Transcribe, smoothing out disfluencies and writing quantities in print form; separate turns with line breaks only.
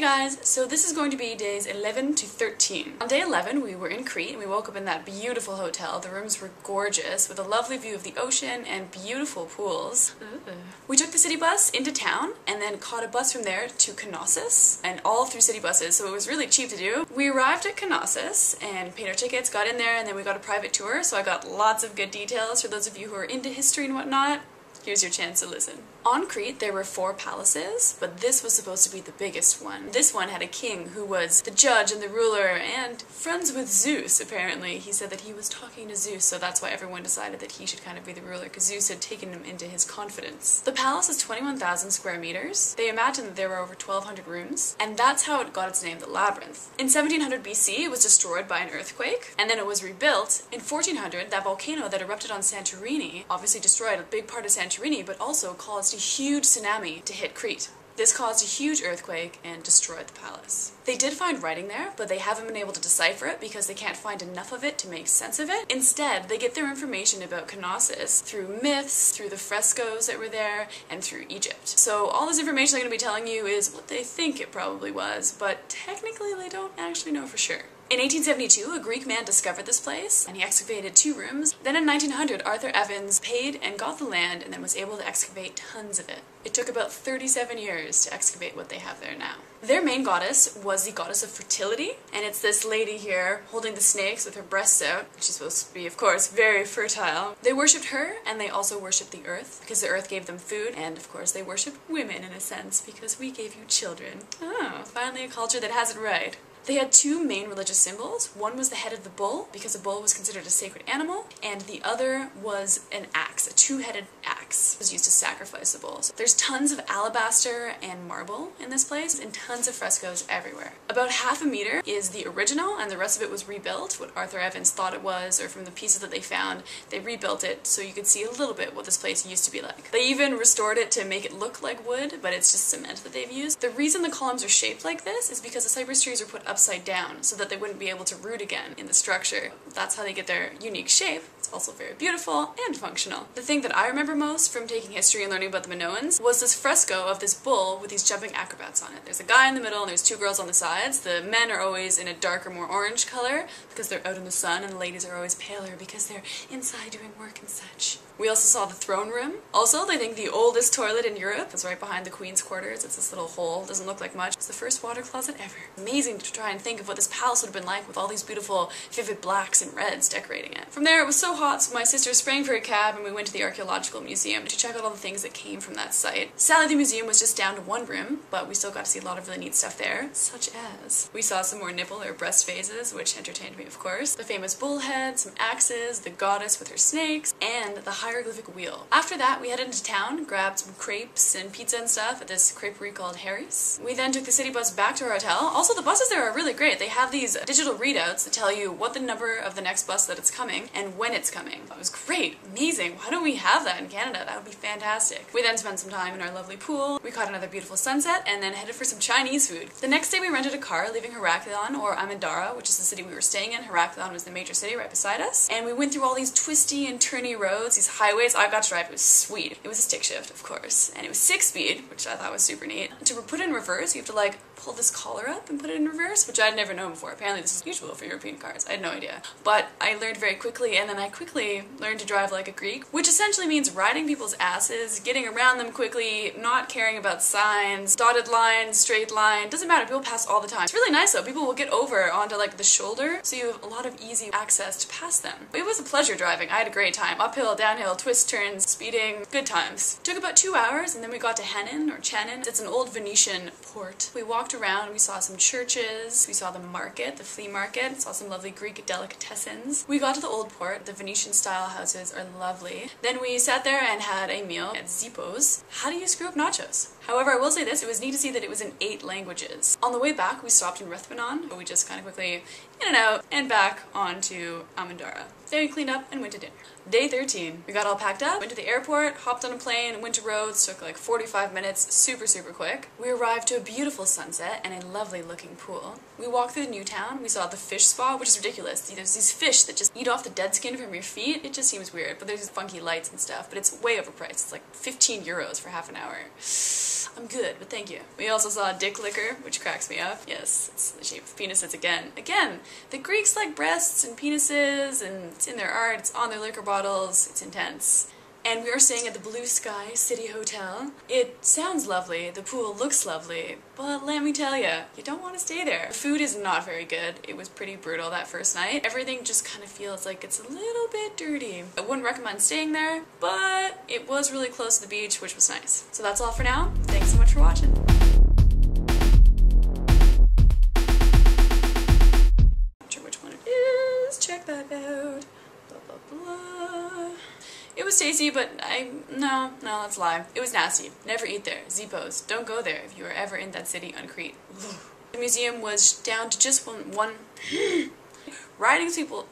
Hey guys, so this is going to be days 11 to 13. On day 11 we were in Crete and we woke up in that beautiful hotel. The rooms were gorgeous with a lovely view of the ocean and beautiful pools. We took the city bus into town and then caught a bus from there to Knossos, and all through city buses, so it was really cheap to do. We arrived at Knossos and paid our tickets, got in there, and then we got a private tour, so I got lots of good details for those of you who are into history and whatnot. Here's your chance to listen. On Crete, there were 4 palaces, but this was supposed to be the biggest one. This one had a king who was the judge and the ruler and friends with Zeus, apparently. He said that he was talking to Zeus, so that's why everyone decided that he should kind of be the ruler, because Zeus had taken him into his confidence. The palace is 21,000 square meters. They imagined that there were over 1,200 rooms, and that's how it got its name, the Labyrinth. In 1700 BC, it was destroyed by an earthquake, and then it was rebuilt. In 1400, that volcano that erupted on Santorini obviously destroyed a big part of Santorini, but also caused a huge tsunami to hit Crete. This caused a huge earthquake and destroyed the palace. They did find writing there, but they haven't been able to decipher it because they can't find enough of it to make sense of it. Instead, they get their information about Knossos through myths, through the frescoes that were there, and through Egypt. So all this information they're going to be telling you is what they think it probably was, but technically they don't actually know for sure. In 1872, a Greek man discovered this place, and he excavated 2 rooms. Then in 1900, Arthur Evans paid and got the land and then was able to excavate tons of it. It took about 37 years to excavate what they have there now. Their main goddess was the goddess of fertility, and it's this lady here holding the snakes with her breasts out. She's supposed to be, of course, very fertile. They worshipped her, and they also worshipped the earth, because the earth gave them food, and of course they worshipped women in a sense, because we gave you children. Oh, finally a culture that has it right. They had 2 main religious symbols. One was the head of the bull, because a bull was considered a sacred animal, and the other was an axe, a 2-headed axe. It was used to sacrifice the bull. So there's tons of alabaster and marble in this place, and tons of frescoes everywhere. About half a meter is the original, and the rest of it was rebuilt, what Arthur Evans thought it was, or from the pieces that they found. They rebuilt it so you could see a little bit what this place used to be like. They even restored it to make it look like wood, but it's just cement that they've used. The reason the columns are shaped like this is because the cypress trees were put upside down so that they wouldn't be able to root again in the structure. That's how they get their unique shape. It's also very beautiful and functional. The thing that I remember most from taking history and learning about the Minoans was this fresco of this bull with these jumping acrobats on it. There's a guy in the middle and there's 2 girls on the sides. The men are always in a darker, more orange color because they're out in the sun, and the ladies are always paler because they're inside doing work and such. We also saw the throne room. Also, they think the oldest toilet in Europe is right behind the Queen's quarters. It's this little hole, doesn't look like much. It's the first water closet ever. Amazing to try and think of what this palace would have been like with all these beautiful vivid blacks and reds decorating it. From there, it was so hot, so my sister sprang for a cab and we went to the Archaeological Museum to check out all the things that came from that site. Sadly, the museum was just down to 1 room, but we still got to see a lot of really neat stuff there, such as we saw some more nipple or breast phases, which entertained me, of course, the famous bull head, some axes, the goddess with her snakes, and the hieroglyphic wheel. After that, we headed into town, grabbed some crepes and pizza and stuff at this creperie called Harry's. We then took the city bus back to our hotel. Also, the buses there are really great. They have these digital readouts that tell you what the number of the next bus that it's coming and when it's coming. It was great, amazing. Why don't we have that in Canada? That would be fantastic. We then spent some time in our lovely pool. We caught another beautiful sunset and then headed for some Chinese food. The next day we rented a car leaving Heraklion, or Amandara, which is the city we were staying in. Heraklion was the major city right beside us. And we went through all these twisty and turny roads, these highways. I got to drive. It was sweet. It was a stick shift, of course. And it was 6-speed, which I thought was super neat. To put it in reverse, you have to like pull this collar up and put it in reverse, which I'd never known before. Apparently this is usual for European cars. I had no idea. But I learned very quickly, and then I quickly learned to drive like a Greek, which essentially means riding people's asses, getting around them quickly, not caring about signs, dotted line, straight line, doesn't matter, people pass all the time. It's really nice though, people will get over onto like the shoulder, so you have a lot of easy access to pass them. It was a pleasure driving. I had a great time. Uphill, downhill, twists, turns, speeding, good times. Took about 2 hours, and then we got to Henin, or Chenin. It's an old Venetian port. We walked around, we saw some churches, we saw the market, the flea market, saw some lovely Greek delicatessens. We got to the old port. The Venetian style houses are lovely. Then we sat there and had a meal at Zippo's. How do you screw up nachos? However, I will say this, it was neat to see that it was in 8 languages. On the way back, we stopped in Rethmanon, but we just kind of quickly in and out and back onto Amandara. Then we cleaned up and went to dinner. Day 13. We got all packed up, went to the airport, hopped on a plane, went to Rhodes, took like 45 minutes, super quick. We arrived to a beautiful sunset and a lovely looking pool. We walked through the new town, we saw the fish spa, which is ridiculous. There's these fish that just eat off the dead skin from your feet. It just seems weird, but there's funky lights and stuff, but it's way overpriced. It's like 15 euros for half an hour. I'm good, but thank you. We also saw dick liquor, which cracks me up. Yes, it's the shape of penises again. Again, the Greeks like breasts and penises, and it's in their art, it's on their liquor bottles, it's intense. And we are staying at the Blue Sky City Hotel. It sounds lovely, the pool looks lovely, but let me tell you, you don't want to stay there. The food is not very good. It was pretty brutal that first night. Everything just kind of feels like it's a little bit dirty. I wouldn't recommend staying there, but it was really close to the beach, which was nice. So that's all for now. Thanks so much for watching. Not sure which one it is. Check that out. Blah, blah, blah. It was tasty, but no, that's a lie. It was nasty. Never eat there. Zipos. Don't go there if you are ever in that city on Crete. The museum was down to just one riding people.